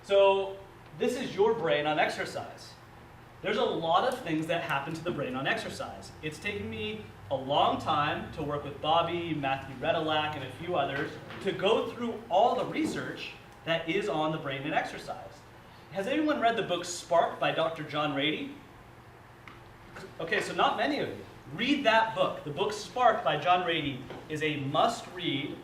So this is your brain on exercise. There's a lot of things that happen to the brain on exercise. It's taken me a long time to work with Bobby, Matthew Redelac, and a few others to go through all the research that is on the brain and exercise. Has anyone read the book Spark by Dr. John Ratey? Okay, so not many of you. Read that book. The book Spark by John Ratey is a must-read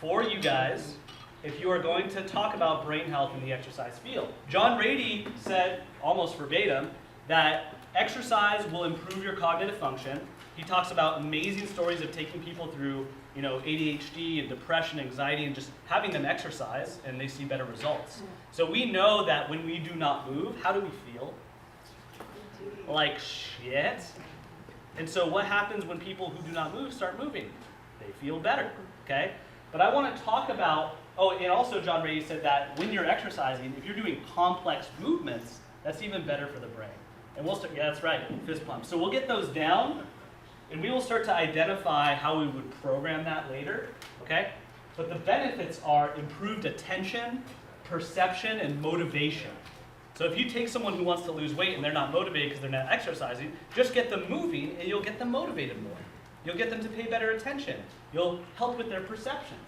for you guys if you are going to talk about brain health in the exercise field. John Ratey said, almost verbatim, that exercise will improve your cognitive function. He talks about amazing stories of taking people through, ADHD and depression, anxiety, and just having them exercise, and they see better results. So we know that when we do not move, how do we feel? Like shit. And so what happens when people who do not move start moving? They feel better, okay? But I want to talk about, and also John Ratey said that when you're exercising, if you're doing complex movements, that's even better for the brain. And we'll start, that's right, fist pumps. So we'll get those down, and we will start to identify how we would program that later, okay? But the benefits are improved attention, perception, and motivation. So if you take someone who wants to lose weight and they're not motivated because they're not exercising, just get them moving and you'll get them motivated more. You'll get them to pay better attention. You'll help with their perceptions.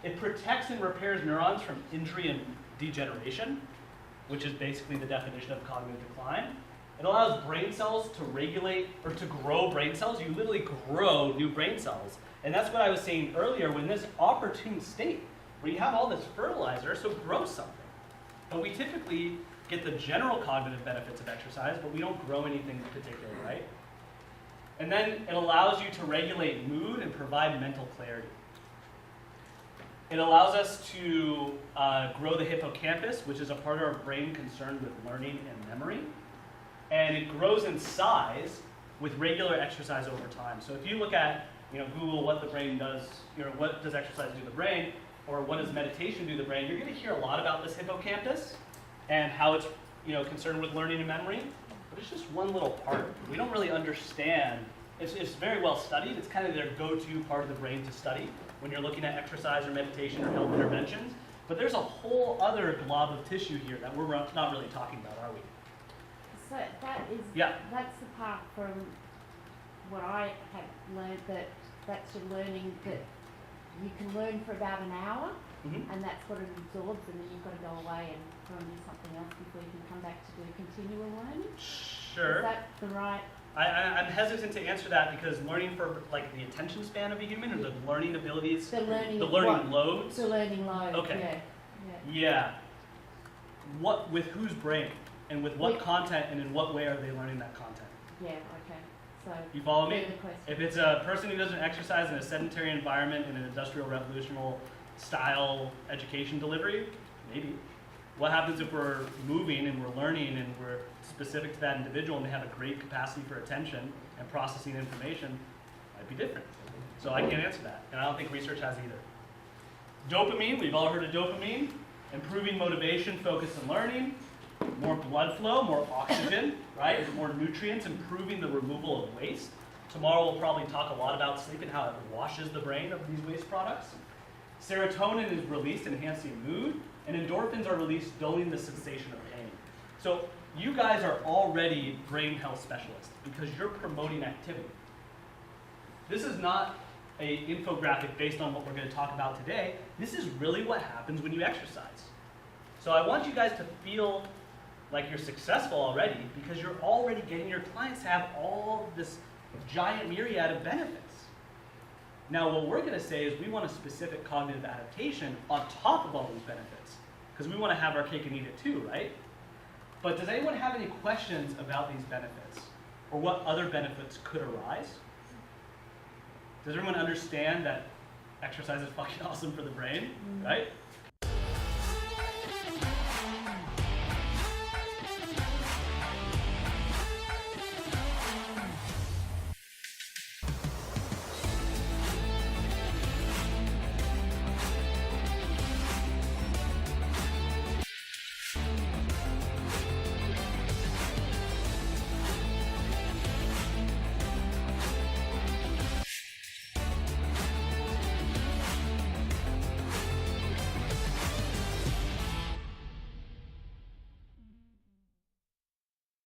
It protects and repairs neurons from injury and degeneration, which is basically the definition of cognitive decline. It allows brain cells to regulate or to grow brain cells. You literally grow new brain cells. And that's what I was saying earlier, when this opportune state, where you have all this fertilizer, so grow something. But we typically get the general cognitive benefits of exercise, but we don't grow anything in particular, right? And then it allows you to regulate mood and provide mental clarity. It allows us to grow the hippocampus, which is a part of our brain concerned with learning and memory. And it grows in size with regular exercise over time. So if you look at, Google what the brain does, what does exercise do to the brain, or what does meditation do to the brain, you're going to hear a lot about this hippocampus and how it's, concerned with learning and memory. But it's just one little part. We don't really understand. It's very well studied. It's kind of their go-to part of the brain to study when you're looking at exercise or meditation or health interventions. But there's a whole other glob of tissue here that we're not really talking about, are we? So that's the part from what I have learned, that's your learning, that you can learn for about an hour, and that's what it absorbs, and then you've got to go away and go and do something else before you can come back to do continual learning. Sure. Is that the right? I'm hesitant to answer that because learning for the attention span of a human, or the learning abilities, The learning loads. The learning load. Okay. Yeah. What with whose brain? And with what content, and in what way are they learning that content? Yeah, okay. So you follow me? question. If it's a person who doesn't exercise in a sedentary environment in an industrial revolutionary style education delivery, maybe. What happens if we're moving and we're learning and we're specific to that individual and they have a great capacity for attention and processing information? Might be different. So I can't answer that, and I don't think research has either. Dopamine, we've all heard of dopamine. Improving motivation, focus, and learning. More blood flow, more oxygen, right? More nutrients, improving the removal of waste. Tomorrow we'll probably talk a lot about sleep and how it washes the brain of these waste products. Serotonin is released, enhancing mood, and endorphins are released, dulling the sensation of pain. So you guys are already brain health specialists because you're promoting activity. This is not an infographic based on what we're going to talk about today. This is really what happens when you exercise. So I want you guys to feel like you're successful already because you're already getting your clients to have all this giant myriad of benefits. Now what we're going to say is we want a specific cognitive adaptation on top of all these benefits because we want to have our cake and eat it too, right? But does anyone have any questions about these benefits or what other benefits could arise? Does everyone understand that exercise is fucking awesome for the brain, right?